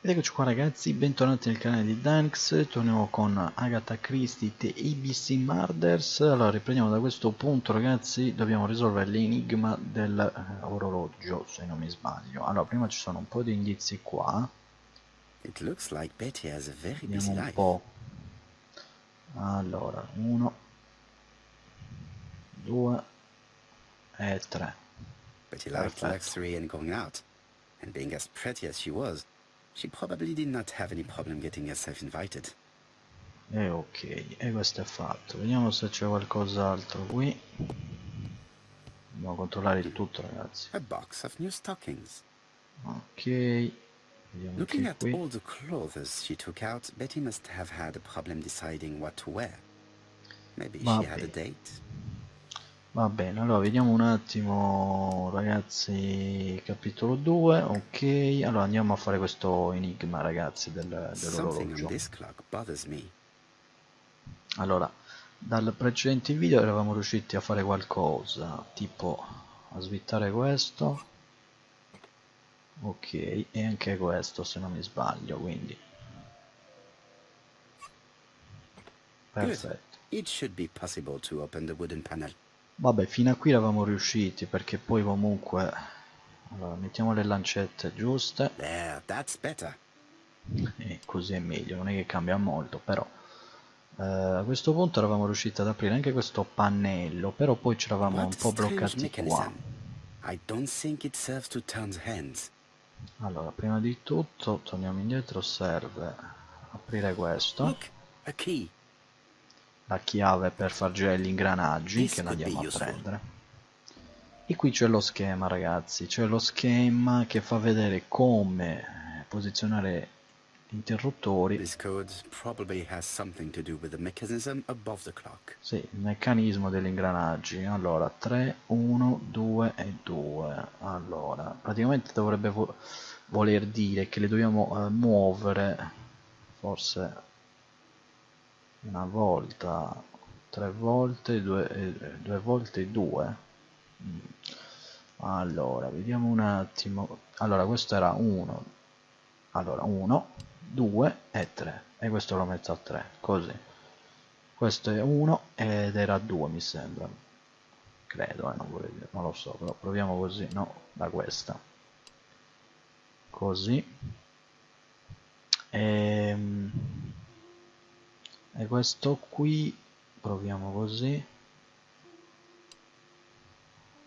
Ed eccoci qua ragazzi, bentornati nel canale di Danx, torniamo con Agatha Christie The ABC Murders. Allora riprendiamo da questo punto ragazzi, dobbiamo risolvere l'enigma dell'orologio, se non mi sbaglio. Allora prima ci sono un po' di indizi qua, It looks like Betty has a very vediamo busy un life. po'. Allora, 1, 2 e 3. Betty liked Perfetto. luxury and going out. And being as pretty as she probably did not have any problem getting herself invited. E ok, e questo è fatto. Vediamo se c'è qualcos'altro qui. Dobbiamo controllare il tutto ragazzi. A box of new stockings. Ok, vediamo Looking anche at qui. all the clothes she took out, Betty must have had a problem deciding what to wear. Maybe Va she had a bene, date. va bene, allora vediamo un attimo ragazzi, capitolo 2, ok, allora andiamo a fare questo enigma ragazzi Something on dell'orologio. this clock bothers me. Allora, dal precedente video eravamo riusciti a fare qualcosa, tipo a svittare questo, ok, e anche questo se non mi sbaglio, quindi Good. perfetto. It should be possible to open the wooden panel. Vabbè, fino a qui eravamo riusciti perché poi comunque, allora mettiamo le lancette giuste. There, that's better. E così è meglio, non è che cambia molto, però a questo punto eravamo riusciti ad aprire anche questo pannello, però poi ci eravamo What un po' strange bloccati qua. mechanism. I don't think it serves to turn the hands. Allora, prima di tutto torniamo indietro, serve aprire questo, Look, a key. la chiave per far girare gli ingranaggi This che noi could be andiamo a useful. prendere. E qui c'è lo schema ragazzi, c'è lo schema che fa vedere come posizionare gli interruttori. This code probably has something to do with the mechanism above the clock. Sì, il meccanismo degli ingranaggi. Allora, 3, 1, 2 e 2. Allora, praticamente dovrebbe voler dire che le dobbiamo muovere, forse una volta, 3 volte, due volte 2. Allora, vediamo un attimo. Allora, questo era 1. Allora, 1, 2 e 3. E questo lo metto a 3, così. Questo è 1 ed era 2 mi sembra. Credo, non lo so, però proviamo così, no, da questa. Così. E, e questo qui, proviamo così.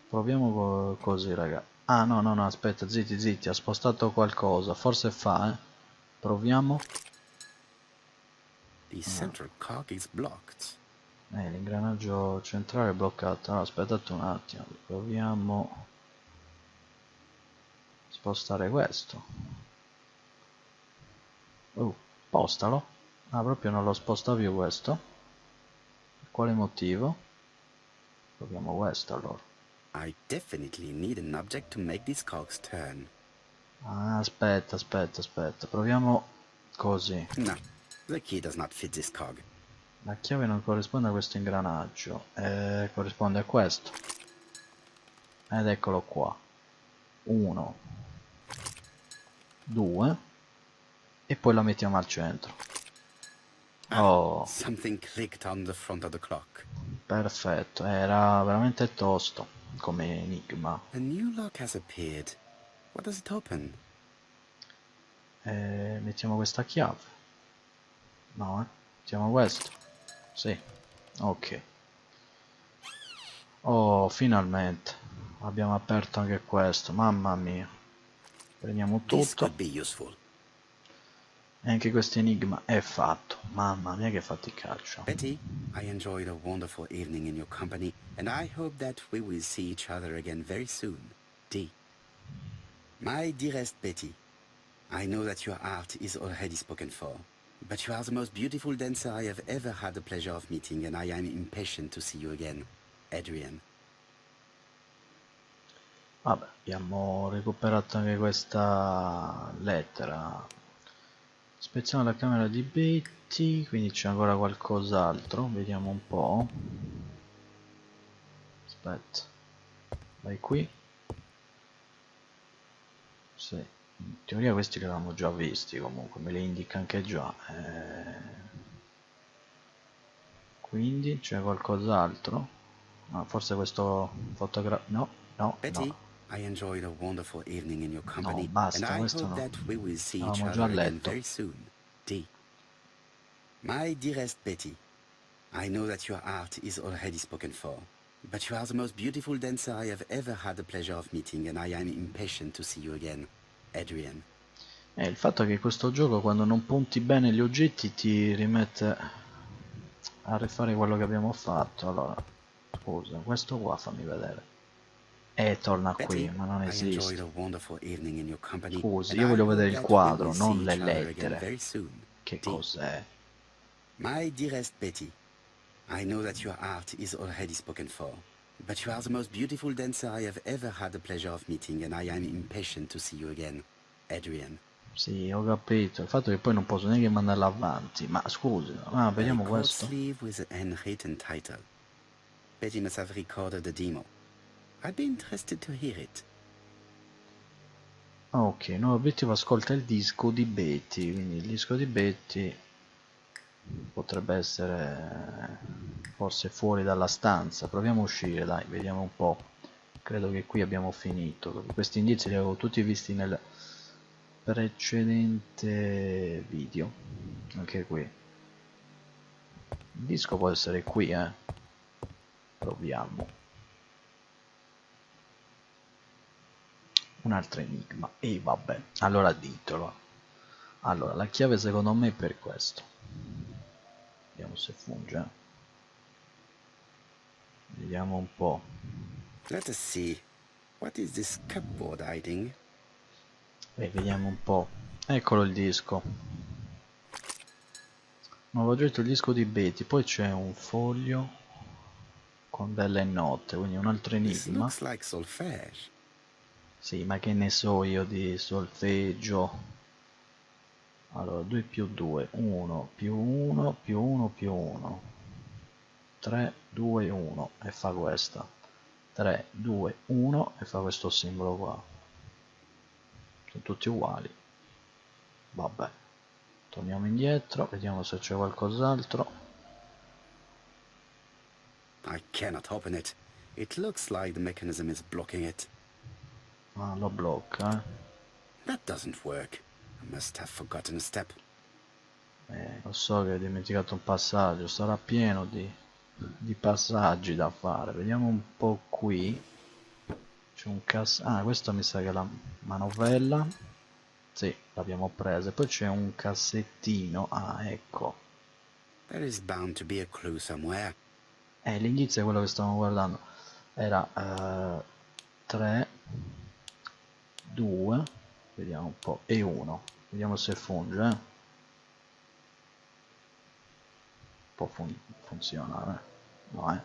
Proviamo così, raga. Ah, no, no, no, aspetta, zitti, zitti, ha spostato qualcosa. Forse fa, eh. Proviamo. The Ah. central cog is blocked. L'ingranaggio centrale è bloccato. Allora, aspettate un attimo. Proviamo a spostare questo. Spostalo. Ah, proprio non lo sposta più questo. Per quale motivo? Proviamo questo allora. I definitely need an object to make these cogs turn. Ah, aspetta, aspetta, aspetta. Proviamo così. No, the key does not fit this cog. La chiave non corrisponde a questo ingranaggio. Corrisponde a questo. Ed eccolo qua. 1, 2. E poi la mettiamo al centro. Ah, Oh, something clicked on the front of the clock. perfetto. Era veramente tosto come enigma. A new lock has appeared. What does it open? Mettiamo questa chiave. No, mettiamo questo. Sì, ok. Oh, finalmente. Abbiamo aperto anche questo, mamma mia. Prendiamo This tutto. could be useful. E anche questo enigma è fatto. Mamma mia che faticaccia. Betty, I enjoyed a wonderful evening in your company, and I hope that we will see each other again very soon. D. My dearest Betty, I know that your art is already spoken for, but you are the most beautiful dancer I have ever had the pleasure of meeting, and I am impatient to see you again. Adrian. Vabbè, abbiamo recuperato anche questa lettera. Ispezione la camera di Betty, quindi c'è ancora qualcos'altro. Vediamo un po'. Aspetta. Vai qui. Sì, In teoria questi li avevamo già visti, comunque me li indica anche già. Quindi c'è qualcos'altro? Ah, forse questo fotogramma... No, no, no, Betty, I enjoyed a wonderful evening in your no, company, and basta, I questo hope no. that we will see each L'avevamo già other again letto. very soon. D. My dearest Betty, I know that your art is already spoken for, but you are the most beautiful dancer I have ever had the pleasure of meeting, and I am impatient to see you again. Adrian. Il fatto è che questo gioco quando non punti bene gli oggetti ti rimette a rifare quello che abbiamo fatto. Allora, scusa, questo qua fammi vedere. Torna qui, Betty, ma non I enjoyed esiste. a wonderful evening in your company, Scusi, and io I voglio hope vedere il that we quadro, will see non le each other again lettere. very soon. Che D. cos'è? My dearest Betty, I know that your art is already spoken for, but you are the most beautiful dancer I have ever had the pleasure of meeting, and I am impatient to see you again. Adrian. Sì, ho capito. Il fatto è che poi non posso neanche mandarla avanti. Ma scusi, A vediamo court questo. sleeve with an handwritten title. Betty must have recorded the demo. I'd be interested to hear it. Ok, nuovo obiettivo, ascolta il disco di Betty. Quindi il disco di Betty potrebbe essere forse fuori dalla stanza. Proviamo a uscire, dai, vediamo un po'. Credo che qui abbiamo finito. Questi indizi li avevo tutti visti nel precedente video. Anche qui. Il disco può essere qui, Proviamo. Un altro enigma. E vabbè, allora ditelo. Allora, la chiave secondo me è per questo. Vediamo se funge. Vediamo un po'. Let us see. What is this cupboard hiding? Vediamo un po'. Eccolo il disco. Nuovo oggetto, il disco di Betty. Poi c'è un foglio con delle note, quindi un altro This enigma. looks like solfège. Sì, ma che ne so io di solfeggio. Allora, 2 più 2, 1 più 1 più 1 più 1. 3, 2, 1 e fa questa. 3, 2, 1 e fa questo simbolo qua. Sono tutti uguali. Vabbè. Torniamo indietro, vediamo se c'è qualcos'altro. I cannot open it. It looks like the mechanism is blocking it. Ah, lo blocca, That doesn't work. I must have forgotten a step. Lo so che hai dimenticato un passaggio, sarà pieno di passaggi da fare. Vediamo un po' qui. C'è un ah, questo mi sa che è la manovella. Sì, l'abbiamo presa. E poi c'è un cassettino. Ah, ecco. There is bound to be a clue somewhere. L'indizio è quello che stavamo guardando. Era 3, 2, vediamo un po', e 1. Vediamo se funge, Un po' funziona, No,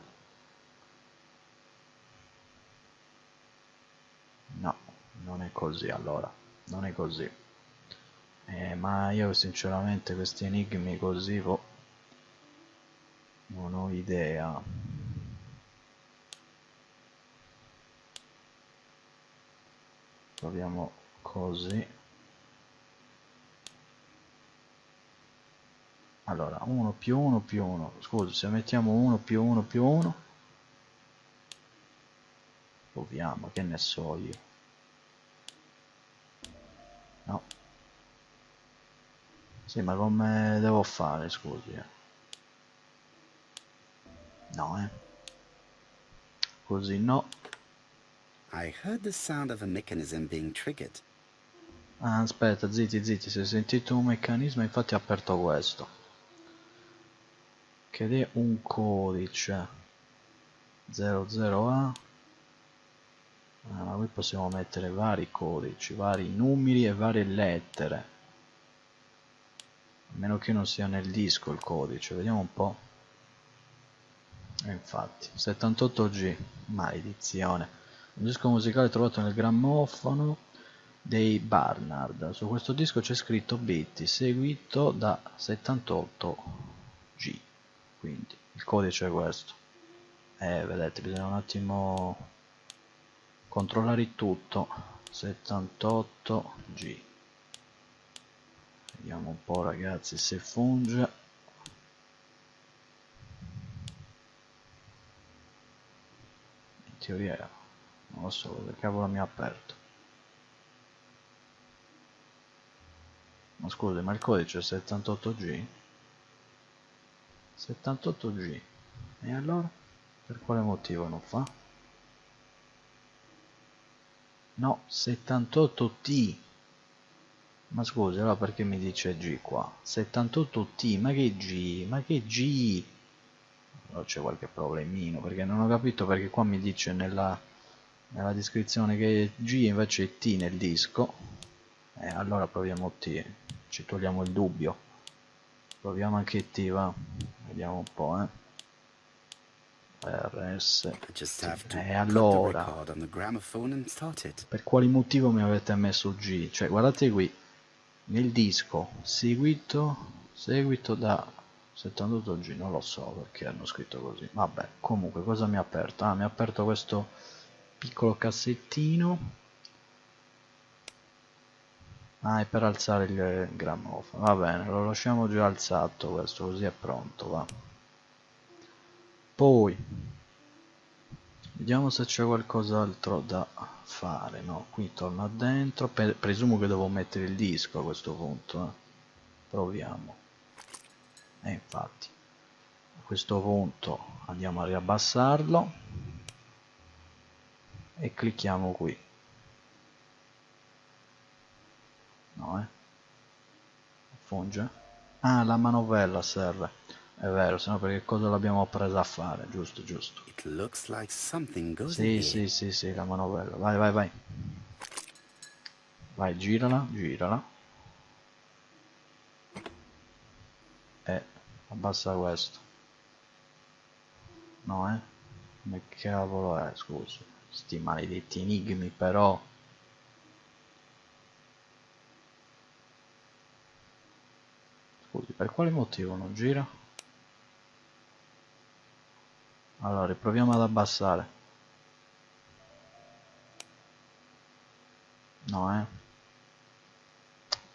No, non è così allora. Non è così. Ma io sinceramente questi enigmi così, non ho idea. Proviamo così. Allora, 1 più 1 più 1. Scusa, se mettiamo 1 più 1 più 1. Proviamo, che ne so io. No. Sì, ma come devo fare, scusi? No, Così no. I heard the sound of a mechanism being triggered. Ah, aspetta, zitti, zitti, si è sentito un meccanismo, infatti ha aperto questo. Che è un codice. 00A. Ma qui possiamo mettere vari codici, vari numeri e varie lettere. A meno che non sia nel disco il codice, vediamo un po'. Infatti, 78G, maledizione. Un disco musicale trovato nel grammofono dei Barnard. Su questo disco c'è scritto Betty, seguito da 78G. Quindi il codice è questo. Vedete, bisogna un attimo controllare tutto. 78G. Vediamo un po', ragazzi, se funge. In teoria non lo so, che cavolo mi ha aperto. Ma scusi, ma il codice è 78G? 78G. E allora? Per quale motivo non fa? No, 78T. Ma scusi, allora perché mi dice G qua? 78T, ma che G? Ma che G? Allora c'è qualche problemino, perché non ho capito perché qua mi dice nella descrizione che è G invece è T nel disco. Allora proviamo T, ci togliamo il dubbio. Proviamo anche T, va. Vediamo un po', RS. I just have to put the Allora, record on the gramophone and start it. per quale motivo mi avete messo G? Cioè, guardate qui, nel disco, seguito da 78G, non lo so perché hanno scritto così. Vabbè, comunque, cosa mi ha aperto? Ah, mi ha aperto questo piccolo cassettino. Ah, è per alzare il grammofono. Va bene, lo lasciamo già alzato questo, così è pronto, va. Poi vediamo se c'è qualcos'altro da fare. No, qui torna dentro. Presumo che devo mettere il disco a questo punto. Proviamo. Infatti, a questo punto andiamo a riabbassarlo e clicchiamo qui. No, funge? Ah, la manovella serve. È vero, sennò perché cosa l'abbiamo presa a fare? Giusto, giusto. It looks like something goes in Sì, here. sì, sì, sì, la manovella. Vai, vai, vai. Vai, girala, girala. E abbassa questo. No, come cavolo è, scusa. Sti maledetti enigmi, però. Scusi, per quale motivo non gira? Allora, riproviamo ad abbassare. No,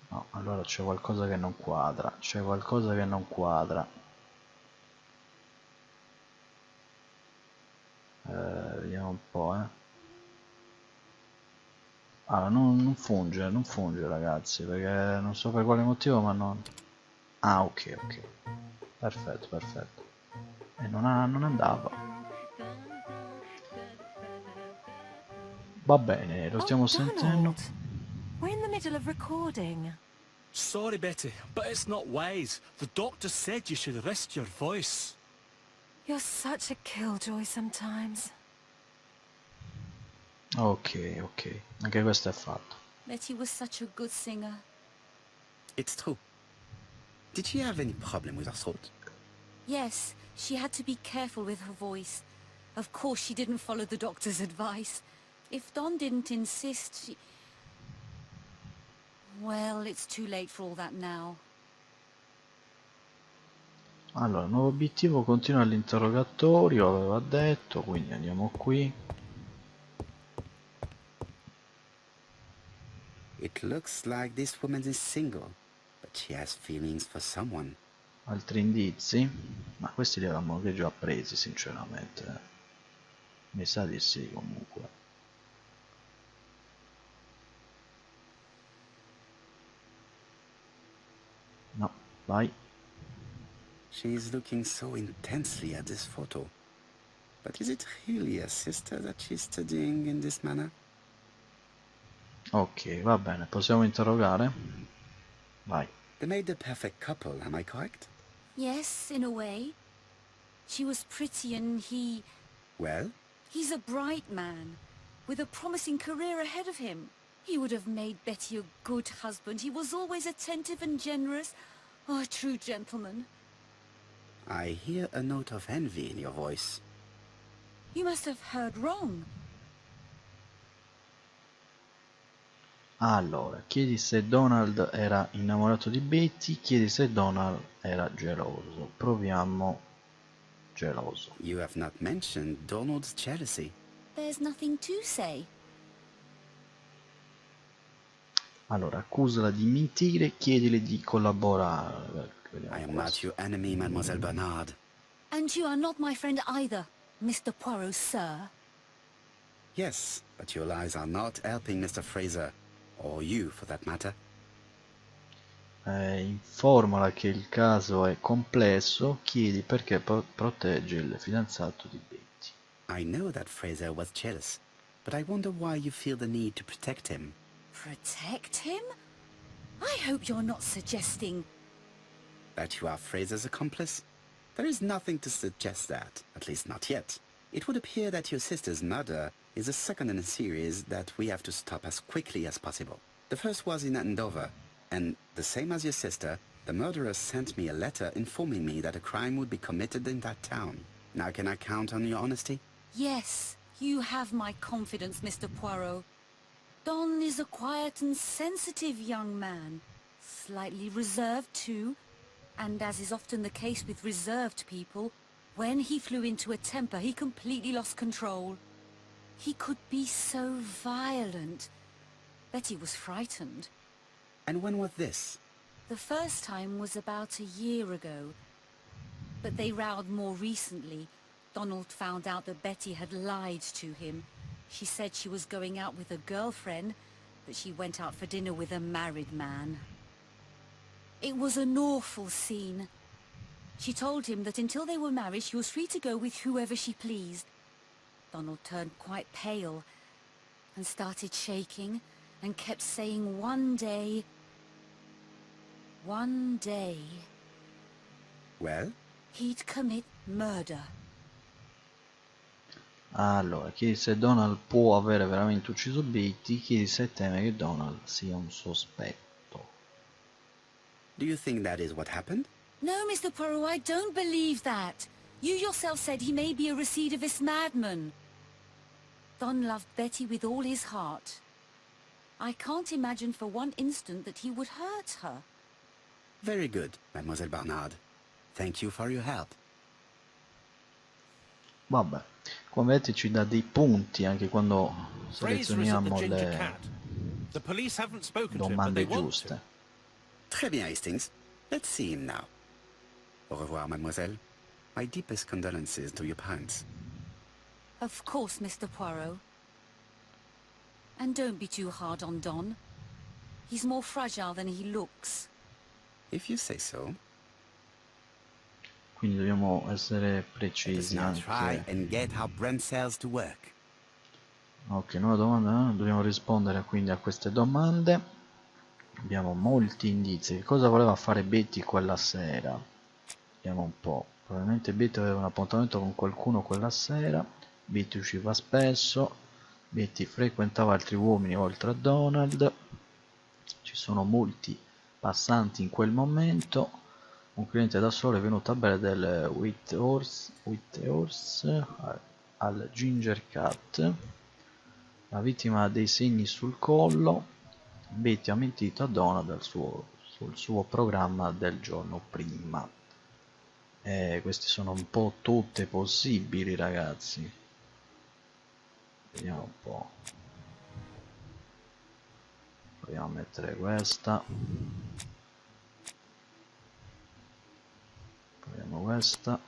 no, allora c'è qualcosa che non quadra. C'è qualcosa che non quadra. Vediamo un po', Allora, non funge, non funge, ragazzi, perché non so per quale motivo, ma non. Ah, ok, ok. Perfetto, perfetto. E non andava. Va bene, lo stiamo sentendo. Donald, we're in the middle of recording. Sorry, Betty, but it's not wise. The doctor said you should rest your voice. You're such a killjoy sometimes. Ok, ok. Anche questo è fatto. Betty was such a good singer. It's true. Did she have any problem with her throat? Yes, she had to be careful with her voice. Of course, she didn't follow the doctor's advice. If Don didn't insist, she... Well, it's too late for all that now. Allora, nuovo obiettivo, continua l'interrogatorio, aveva detto, quindi andiamo qui. It looks like this woman is single, but she has feelings for someone. Altri indizi? Ma questi li avevamo anche già presi, sinceramente. Mi sa di sì, comunque. No, vai. She's looking so intensely at this photo. But is it really a sister that she's studying in this manner? Ok, va bene, possiamo interrogare? Vai. They made the perfect couple, am I correct? Yes, in a way. She was pretty and he... Well? He's a bright man, with a promising career ahead of him. He would have made Betty a good husband. He was always attentive and generous. Oh, a true gentleman. I hear a note of envy in your voice. You must have heard wrong. Allora, chiedi se Donald era innamorato di Betty, chiedi se Donald era geloso. Proviamo geloso. You have not mentioned Donald's jealousy. There's nothing to say. Allora, accusala di mentire, chiedile di collaborare. Vediamo I am not questo. your enemy, Mademoiselle Bernard. And you are not my friend either, Mr. Poirot, sir. Yes, but your lies are not helping Mr. Fraser, or you for that matter. Informala che il caso è complesso, chiedi perché protegge il fidanzato di Betty. I know that Fraser was jealous, but I wonder why you feel the need to protect him. Protect him? I hope you're not suggesting... That you are Fraser's accomplice? There is nothing to suggest that, at least not yet. It would appear that your sister's murder is the second in a series that we have to stop as quickly as possible. The first was in Andover, and the same as your sister, the murderer sent me a letter informing me that a crime would be committed in that town. Now can I count on your honesty? Yes, you have my confidence, Mr. Poirot. Don is a quiet and sensitive young man. Slightly reserved, too. And as is often the case with reserved people, when he flew into a temper, he completely lost control. He could be so violent. Betty was frightened. And when was this? The first time was about a year ago. But they rowed more recently. Donald found out that Betty had lied to him. She said she was going out with a girlfriend, but she went out for dinner with a married man. It was an awful scene. She told him that until they were married, she was free to go with whoever she pleased. Donald turned quite pale and started shaking and kept saying one day... Well? he'd commit murder. Allora, chiedi se Donald può avere veramente ucciso Betty, chiedi se teme che Donald sia un sospetto. Do you think that is what happened? No, Mr. Poirot, I don't believe that. You yourself said he may be a recidivist madman. Don loved Betty with all his heart. I can't imagine for one instant that he would hurt her. Very good, Mademoiselle Bernard. Thank you for your help. Vabbè, come vedete ci dà dei punti anche quando Fraser is at the selezioniamo Ginger le Cat. The police haven't spoken to him, but domande they want giuste. to. Très bien, Hastings. Let's see him now. Au revoir, mademoiselle. My deepest condolences to your parents. Of course, Mr. Poirot. And don't be too hard on Don. He's more fragile than he looks. If you say so. Quindi dobbiamo essere Let us precisi now try anche. and get our brain cells to work. Ok, nuova domanda, dobbiamo rispondere quindi a queste domande. Abbiamo molti indizi. Che cosa voleva fare Betty quella sera? Vediamo un po'. Probabilmente Betty aveva un appuntamento con qualcuno quella sera. Betty usciva spesso. Betty frequentava altri uomini oltre a Donald. Ci sono molti passanti in quel momento. Un cliente da solo è venuto a bere del White Horse al Ginger Cat. La vittima ha dei segni sul collo. Betty ha mentito a Donald sul suo programma del giorno prima. Questi sono un po' tutte possibili, ragazzi. Vediamo un po'. Proviamo a mettere questa. Proviamo questa.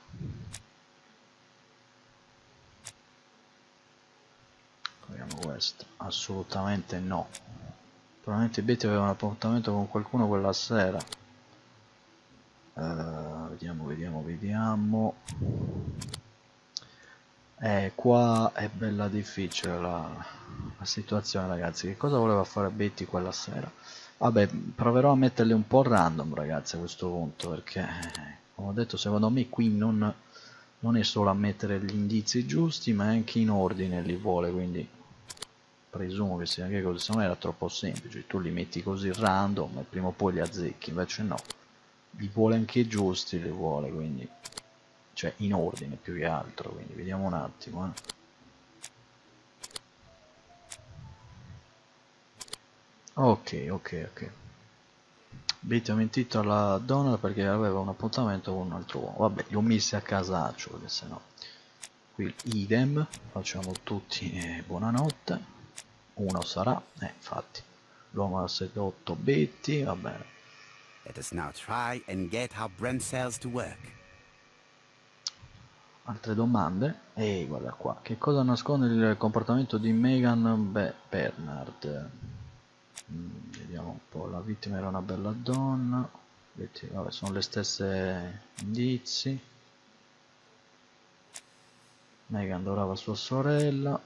Proviamo questa. Assolutamente no. Probabilmente Betty aveva un appuntamento con qualcuno quella sera. Vediamo. Qua è bella difficile la situazione, ragazzi. Che cosa voleva fare Betty quella sera? Vabbè, proverò a metterle un po' random, ragazzi, a questo punto, perché, come ho detto, secondo me qui non è solo a mettere gli indizi giusti, ma anche in ordine li vuole, quindi presumo che sia anche così. Se no era troppo semplice, tu li metti così random e prima o poi li azzecchi, invece no, li vuole anche giusti, li vuole, quindi, cioè in ordine più che altro, quindi vediamo un attimo. Ok. Betty ha mentito alla Donald perché aveva un appuntamento con un altro uomo. Vabbè, li ho messi a casaccio, perché sennò qui idem, facciamo tutti buonanotte. Uno sarà, infatti, l'uomo ha sedotto Betty, va bene. Let us now try and get our brain cells to work. Altre domande? Ehi, guarda qua. Che cosa nasconde il comportamento di Megan Bernard? Vediamo un po'. La vittima era una bella donna. Vabbè, sono le stesse indizi. Megan adorava sua sorella.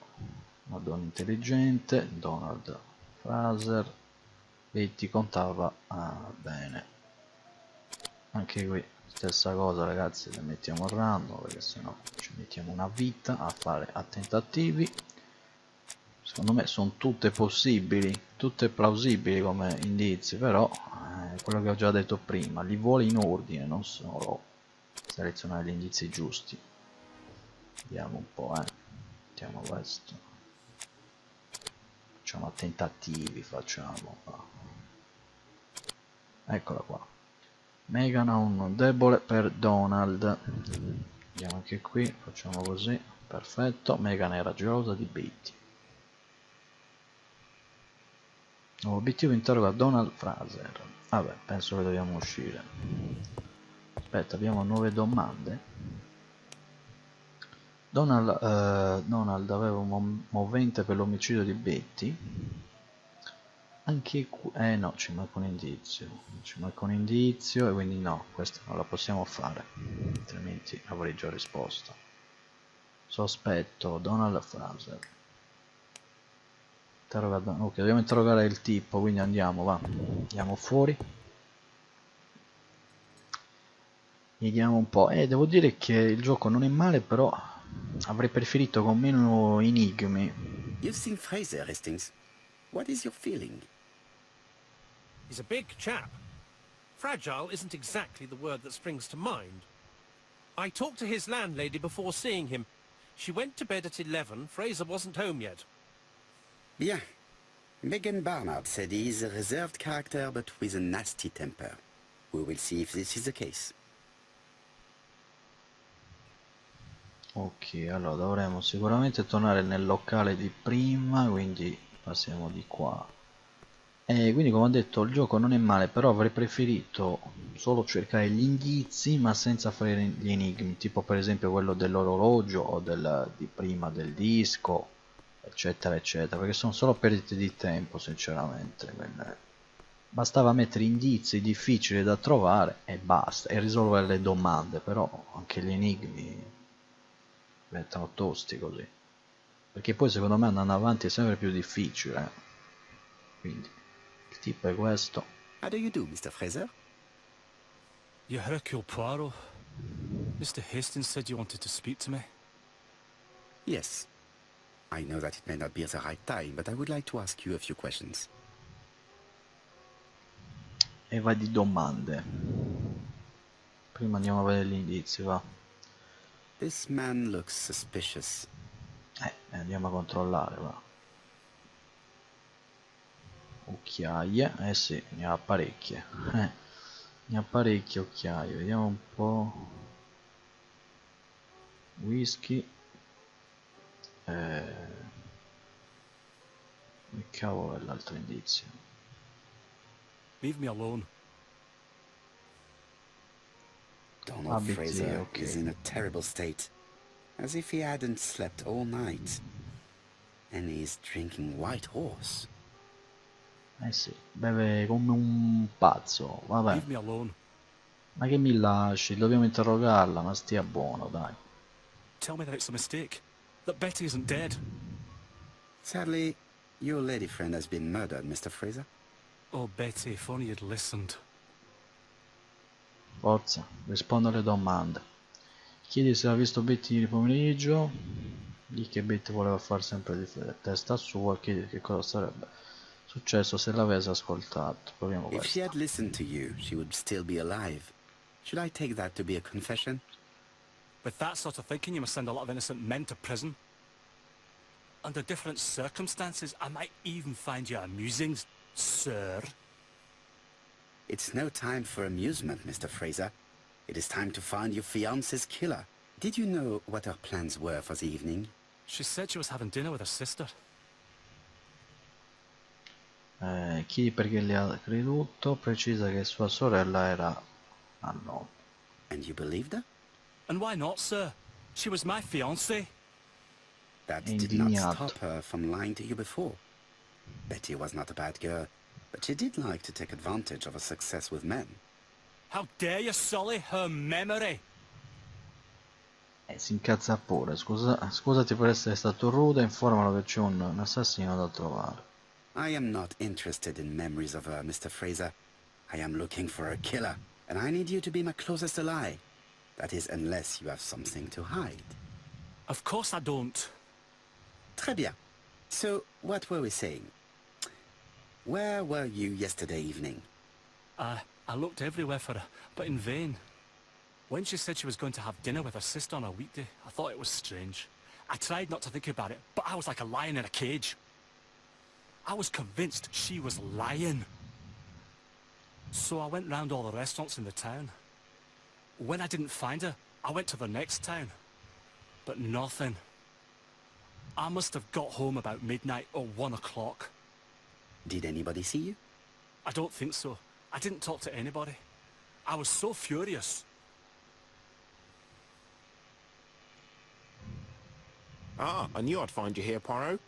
Una donna intelligente. Donald Fraser. Betty contava bene. Anche qui stessa cosa, ragazzi, le mettiamo a random perché sennò ci mettiamo una vita a fare a tentativi. Secondo me sono tutte possibili, tutte plausibili come indizi, però quello che ho già detto prima, li vuole in ordine, non solo selezionare gli indizi giusti. Vediamo un po', mettiamo questo, facciamo a tentativi, facciamo eccola qua. Megan ha un debole per Donald. Vediamo anche qui, facciamo così, perfetto. Megan era gelosa di Betty. Nuovo obiettivo, interroga Donald Fraser. Vabbè, penso che dobbiamo uscire. Aspetta, abbiamo 9 domande. Donald aveva un movente per l'omicidio di Betty. Anche qui, no, ci manca un indizio, e quindi no, questa non la possiamo fare, altrimenti avrei già risposto. Sospetto Donald Fraser. Ok, dobbiamo interrogare il tipo, quindi andiamo, va, andiamo fuori. Vediamo un po', devo dire che il gioco non è male, però avrei preferito con meno enigmi. You've seen Fraser, Hastings. What is your feeling? He's a big chap. Fragile isn't exactly the word that springs to mind. I talked to his landlady before seeing him. She went to bed at 11. Fraser wasn't home yet. Bien. Megan Barnard said he's a reserved character but with a nasty temper. We will see if this is the case. Ok, allora dovremo sicuramente tornare nel locale di prima, quindi passiamo di qua. Quindi come ho detto il gioco non è male, però avrei preferito solo cercare gli indizi ma senza fare gli enigmi, tipo per esempio quello dell'orologio o di prima del disco, eccetera eccetera, perché sono solo perdite di tempo sinceramente. Bastava mettere indizi difficili da trovare e basta, e risolvere le domande, però anche gli enigmi diventano tosti così, perché poi secondo me andando avanti è sempre più difficile, quindi il tipo è questo. How do you do, Mr. Fraser? You're Hercule Poirot. Mr. Hastings said you wanted to speak to me. Yes. I know that it may not be the right time, but I would like to ask you a few questions. E vai di domande. Prima andiamo a vedere gli indizi, va. This man looks suspicious. Andiamo a controllare, va. Occhiaie, sì, ne ha parecchie. Ne ha parecchie occhiaie, vediamo un po'. Whisky. Che cavolo è l'altro indizio? Leave me alone. Donald ABT, Fraser okay. is in a terrible state, as if he hadn't slept all night. And he's drinking White Horse. Sì, beve come un pazzo, vabbè. Leave me alone. Ma che mi lasci? Dobbiamo interrogarla, ma stia buono, dai. Tell me that it's a mistake. That Betty isn't dead. Sadly, your lady friend has been murdered, Mr. Fraser. Oh, Betty, if only you'd listened. Forza, rispondo alle domande. Chiedi se ha visto Betty ieri pomeriggio. Di che Betty voleva fare sempre di testa sua. Chiedi che cosa sarebbe successo se l'avesse ascoltato. Proviamo If she questo. had listened to you, she would still be alive. Should I take that to be a confession? With that sort of thinking, you must send a lot of innocent men to prison. Under different circumstances, I might even find you amusing, sir. It's no time for amusement, Mr. Fraser. It is time to find your fiance's killer. Did you know what her plans were for the evening? She said she was having dinner with her sister. Chi perché le ha creduto precisa che sua sorella era... Ah no, And you believed her? And why not, sir? She was my fiancée. è That did not indignato. stop her from lying to you before. Betty was not a bad girl, but she did like to take advantage of her success with men. How dare you sully her memory? Si incazza pure. Scusati per essere stato rude, informalo che c'è un assassino da trovare. I am not interested in memories of her, Mr. Fraser. I am looking for a killer, and I need you to be my closest ally. That is, unless you have something to hide. Of course I don't. Très bien. So, what were we saying? Where were you yesterday evening? I looked everywhere for her, but in vain. When she said she was going to have dinner with her sister on a weekday, I thought it was strange. I tried not to think about it, but I was like a lion in a cage. I was convinced she was lying. So I went round all the restaurants in the town. When I didn't find her, I went to the next town. But nothing. I must have got home about midnight or 1 o'clock. Did anybody see you? I don't think so. I didn't talk to anybody. I was so furious. Ah, I knew I'd find you here, Poirot.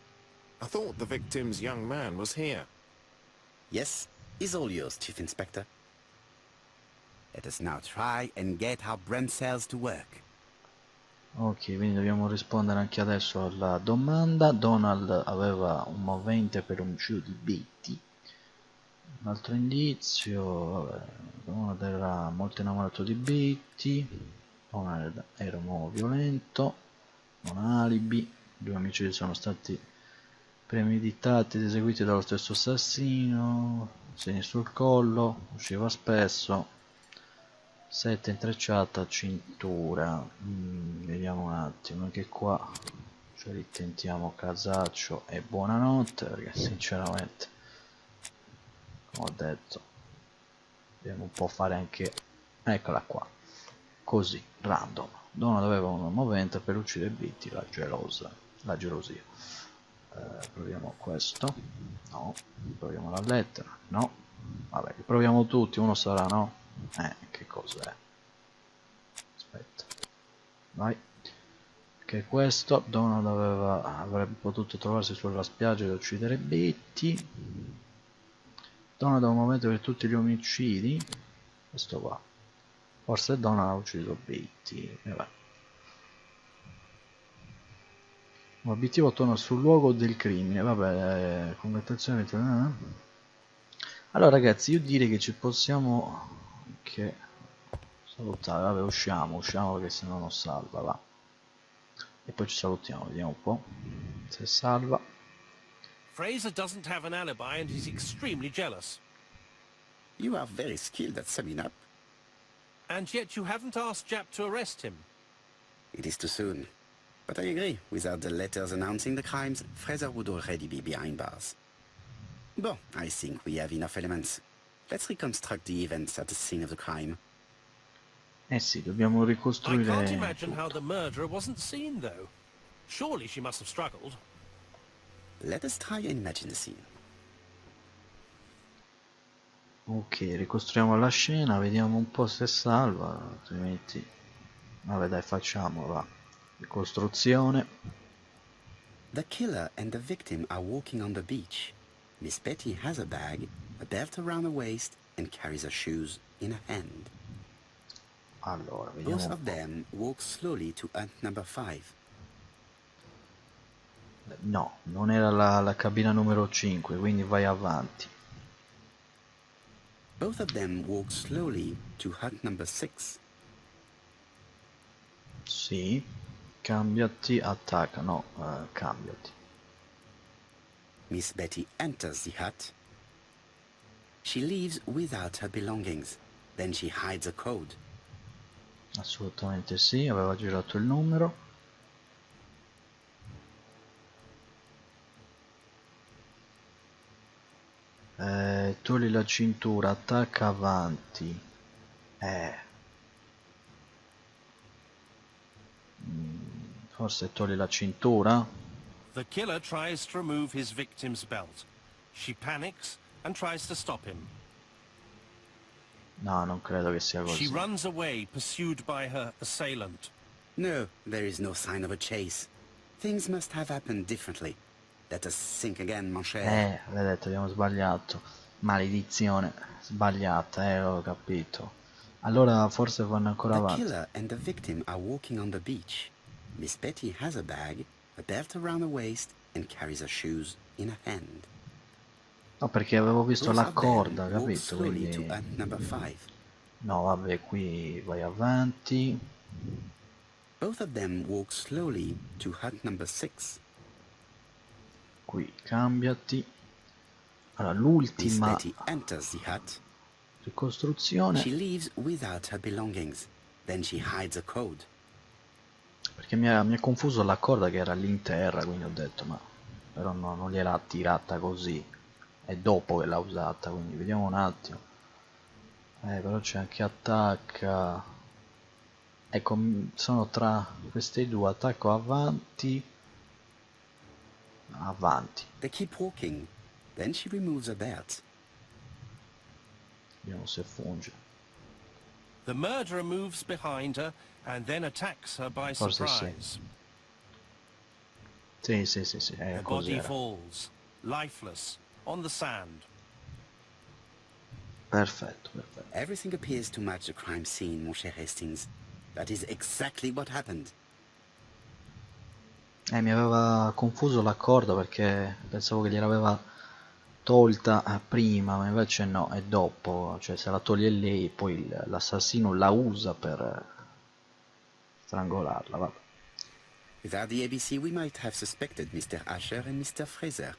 I thought the victim's young man was here. Yes, he's all yours, Chief Inspector. Let us now try and get our brain cells to work. Ok, quindi dobbiamo rispondere anche adesso alla domanda. Donald aveva un movente per omicidio di Betty. Un altro indizio, vabbè, Donald era molto innamorato di Betty. Donald era un uomo violento, non ha alibi. I due omicidi sono stati premeditati ed eseguiti dallo stesso assassino. Segni sul collo, usciva spesso. Setta intrecciata, cintura. Vediamo un attimo, che qua ce li tentiamo casaccio e buonanotte, perché sinceramente, come ho detto, dobbiamo un po' fare anche, eccola qua, così, random. Donald aveva un movente per uccidere Betty, la gelosia. Proviamo questo, no. Proviamo la lettera, no. Vabbè, li proviamo tutti, uno sarà, no. Che cos'è? Aspetta, vai. Che questo, Donald avrebbe potuto trovarsi sulla spiaggia e uccidere Betty. Donald ha un momento per tutti gli omicidi. Questo qua. Forse Donald ha ucciso Betty. L'obiettivo torna sul luogo del crimine. Vabbè, conversazione. Allora ragazzi, io direi che ci possiamo anche salutare. Vabbè, usciamo perché sennò non salva, va. E poi ci salutiamo, vediamo un po' se salva. Fraser doesn't have an alibi and he's extremely jealous. You are very skilled at summing up. And yet you haven't asked Japp to arrest him. It is too soon. But I agree, without the letters announcing the crimes, Fraser would already be behind bars. Bon, I think we have enough elements. Let's reconstruct the events at the scene of the crime. Eh sì, dobbiamo I ricostruire can't imagine tutto. how the murderer wasn't seen, though. Surely she must have struggled. Let us try and imagine the scene. Ok, ricostruiamo la scena, vediamo un po' se salva, altrimenti... Vabbè dai, facciamo, va. Ricostruzione. The killer and the victim are walking on the beach. Miss Betty has a bag, a belt around her waist, and carries her shoes in her hand. Allora, vediamo Both un of po'. them walk slowly to hunt number 5. No, non era la cabina numero 5, quindi vai avanti. Both of them walk slowly to hunt number 6. Sì, cambiati, attacca, no, cambiati. Miss Betty enters the hut. She leaves without her belongings. Then she hides a code. Assolutamente sì, aveva girato il numero. Togli la cintura, attacca avanti. Forse togli la cintura. The killer tries to remove his victim's belt. She panics and tries to stop him. No, non credo che sia She così. runs away, pursued by her assailant. No, there is no sign of a chase. Things must have happened differently. Let us think again, mon cher. L'hai detto, abbiamo sbagliato. Maledizione, sbagliata, ho capito. Allora forse vanno ancora The avanti. killer and the victim are walking on the beach. Miss Betty has a bag, a belt around her waist, and carries her shoes in her hand. No, perché avevo visto Both la of them corda, walk capito? slowly to Quindi... number 5. No, vabbè, qui vai avanti. Both of them walk slowly to hut number 6. Qui cambiati. Allora, Miss l'ultima Betty enters the hut. ricostruzione. She leaves without her belongings. Then she hides a code. Perché mi ha confuso la corda che era lì in terra, quindi ho detto, ma però no, non gliel'ha tirata così. È dopo che l'ha usata, quindi vediamo un attimo. Però c'è anche attacca. Ecco, sono tra queste due, attacco avanti. Avanti. They keep walking. Then she removes her belt. Vediamo se funge. The murderer moves behind her and then attacks her by Forse surprise. Sì, Her così body era. falls, lifeless, on the sand. Perfetto. Everything appears to match the crime scene, mon cher Hastings. That is exactly what happened. Mi aveva confuso la corda perché pensavo che gliel'aveva tolta prima, ma invece no, è dopo, cioè se la toglie lei poi l'assassino la usa per strangolarla, vabbè. Without the ABC, we might have suspected Mr. Asher and Mr. Fraser.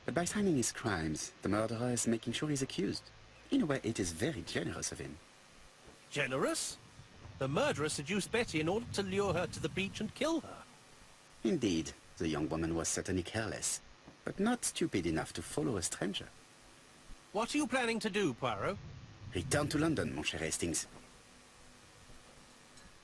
But by signing his crimes, the murderer is making sure he's accused. In a way, it is very generous of him. Generous? The murderer seduced Betty in order to lure her to the beach and kill her. Indeed, the young woman was certainly careless, but not stupid enough to follow a stranger. What are you planning to do, Poirot? Return to London, mon cher Hastings.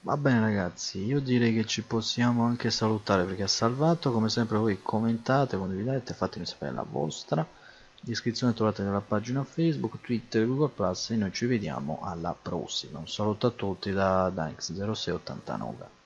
Va bene ragazzi, io direi che ci possiamo anche salutare perché ha salvato, come sempre voi commentate, condividete, fatemi sapere la vostra. L'iscrizione trovate nella pagina Facebook, Twitter, Google Plus e noi ci vediamo alla prossima. Un saluto a tutti da Danx0689.